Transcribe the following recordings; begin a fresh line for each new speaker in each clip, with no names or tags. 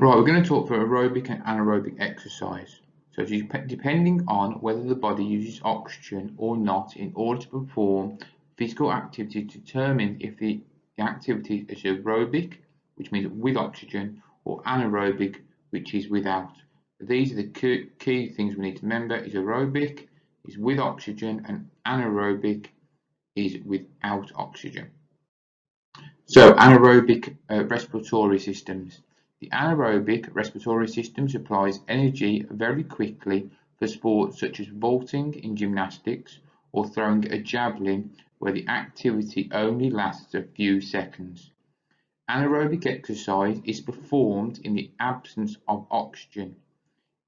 Right, we're going to talk for aerobic and anaerobic exercise. So depending on whether the body uses oxygen or not in order to perform physical activity, determines if the activity is aerobic, which means with oxygen, or anaerobic, which is without. These are the key things we need to remember: is aerobic is with oxygen and anaerobic is without oxygen. So anaerobic respiratory systems. The anaerobic respiratory system supplies energy very quickly for sports such as vaulting in gymnastics or throwing a javelin where the activity only lasts a few seconds. Anaerobic exercise is performed in the absence of oxygen.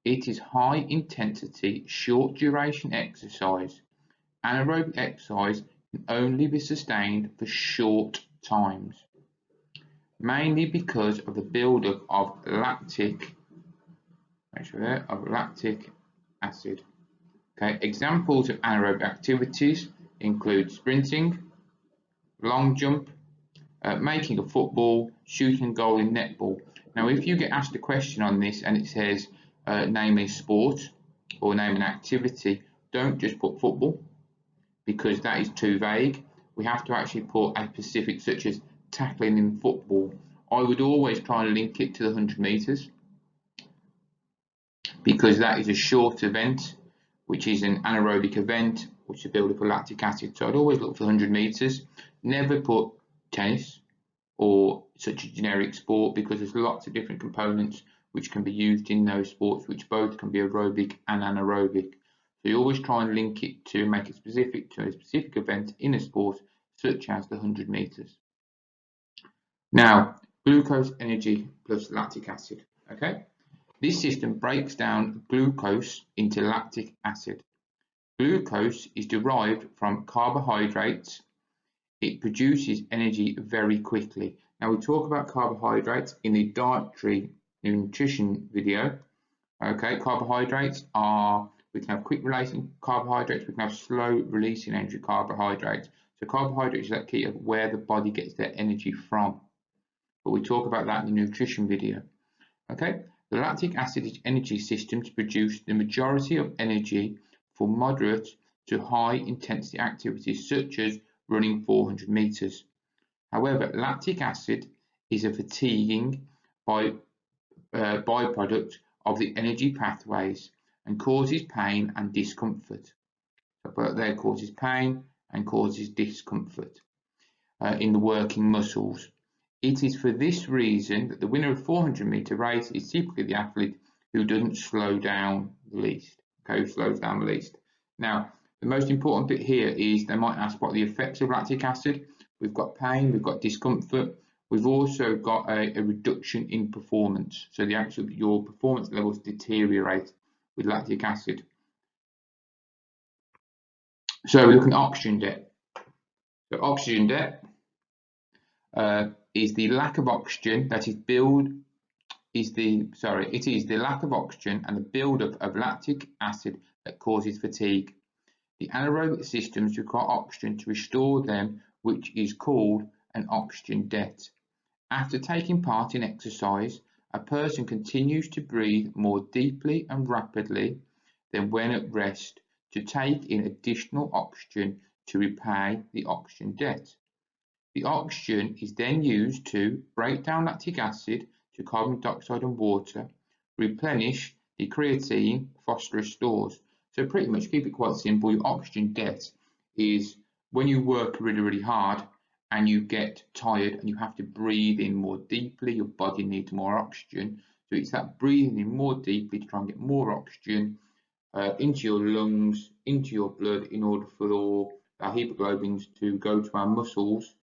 It is high intensity, short duration exercise. Anaerobic exercise can only be sustained for short times, mainly because of the buildup of lactic acid. Okay, examples of anaerobic activities include sprinting, long jump, making a football, shooting a goal in netball. Now, if you get asked a question on this and it says name a sport or name an activity, don't just put football because that is too vague. We have to actually put a specific, such as tackling in football. I would always try and link it to the 100 meters because that is a short event, which is an anaerobic event, which is build up of lactic acid. So I'd always look for 100 meters. Never put tennis or such a generic sport because there's lots of different components which can be used in those sports, which both can be aerobic and anaerobic. So you always try and link it to make it specific to a specific event in a sport, such as the 100 meters. Now, glucose energy plus lactic acid. Okay, this system breaks down glucose into lactic acid. Glucose is derived from carbohydrates. It produces energy very quickly. Now we talk about carbohydrates in the dietary nutrition video. Okay, carbohydrates are, we can have quick releasing carbohydrates, we can have slow releasing energy carbohydrates. So carbohydrates is that key of where the body gets their energy from. But we talk about that in the nutrition video. Okay, the lactic acid energy systems produce the majority of energy for moderate to high intensity activities such as running 400 meters. However, lactic acid is a fatiguing byproduct of the energy pathways and causes pain and discomfort. So there causes pain and causes discomfort in the working muscles. It is for this reason that the winner of 400-meter race is typically the athlete who doesn't slow down the least. Okay, who slows down the least. Now, the most important bit here is they might ask what are the effects of lactic acid. We've got pain, we've got discomfort, we've also got a reduction in performance. So your performance levels deteriorate with lactic acid. So we're looking at oxygen debt. So oxygen debt is the lack of oxygen that is it is the lack of oxygen and the buildup of lactic acid that causes fatigue. The anaerobic systems require oxygen to restore them, which is called an oxygen debt. After taking part in exercise, a person continues to breathe more deeply and rapidly than when at rest to take in additional oxygen to repay the oxygen debt. The oxygen is then used to break down lactic acid to carbon dioxide and water, replenish the creatine phosphorus stores. So pretty much keep it quite simple. Your oxygen debt is when you work really, really hard and you get tired and you have to breathe in more deeply, your body needs more oxygen. So it's that breathing in more deeply to try and get more oxygen into your lungs, into your blood in order for our hemoglobins to go to our muscles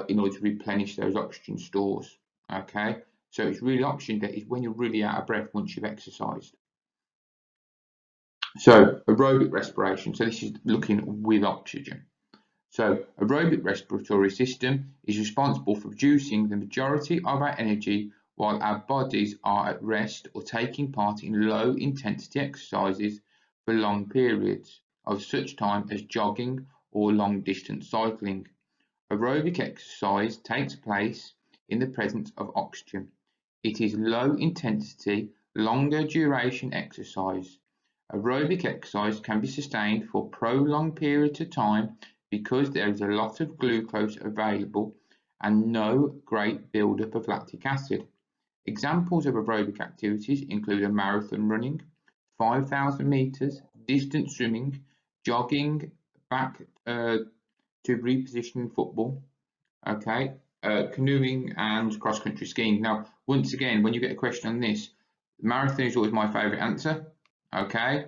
in order to replenish those oxygen stores. Okay, so it's really oxygen debt is when you're really out of breath once you've exercised. So aerobic respiration, so this is looking with oxygen. So aerobic respiratory system is responsible for producing the majority of our energy while our bodies are at rest or taking part in low intensity exercises for long periods of such time as jogging or long distance cycling. Aerobic exercise takes place in the presence of oxygen. It is low intensity, longer duration exercise. Aerobic exercise can be sustained for prolonged periods of time because there is a lot of glucose available and no great buildup of lactic acid. Examples of aerobic activities include a marathon running, 5,000 meters, distance swimming, jogging, back to repositioning football, okay, canoeing and cross-country skiing. Now, once again, when you get a question on this, marathon is always my favourite answer, okay.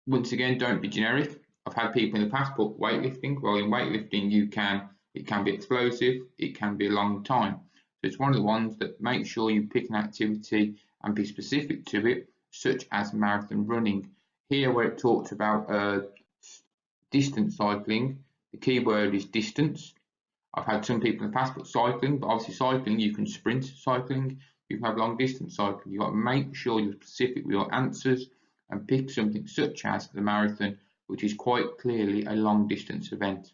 Once again, don't be generic. I've had people in the past put weightlifting. Well, in weightlifting, it can be explosive, it can be a long time. So it's one of the ones that make sure you pick an activity and be specific to it, such as marathon running. Here, where it talks about distance cycling, the key word is distance. I've had some people in the past put cycling, but obviously cycling, you can sprint cycling, you can have long distance cycling. You've got to make sure you're specific with your answers and pick something such as the marathon, which is quite clearly a long distance event.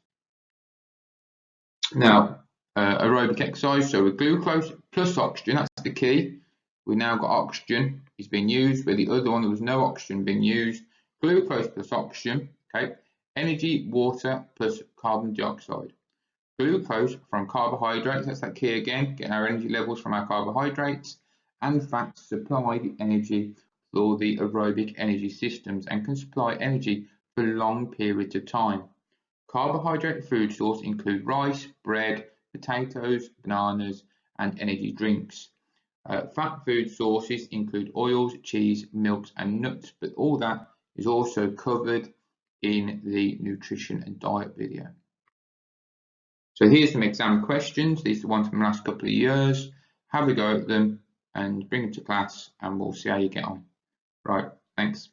Now, aerobic exercise, so with glucose plus oxygen, that's the key. We've now got oxygen is being used, where the other one there was no oxygen being used. Glucose plus oxygen, okay. Energy, water plus carbon dioxide. Glucose from carbohydrates, that's that key again, getting our energy levels from our carbohydrates, and fats supply the energy for the aerobic energy systems and can supply energy for long periods of time. Carbohydrate food sources include rice, bread, potatoes, bananas, and energy drinks. Fat food sources include oils, cheese, milks, and nuts, but all that is also covered in the nutrition and diet video. So here's some exam questions. These are the ones from the last couple of years. Have a go at them and bring them to class, and we'll see how you get on. Right, thanks.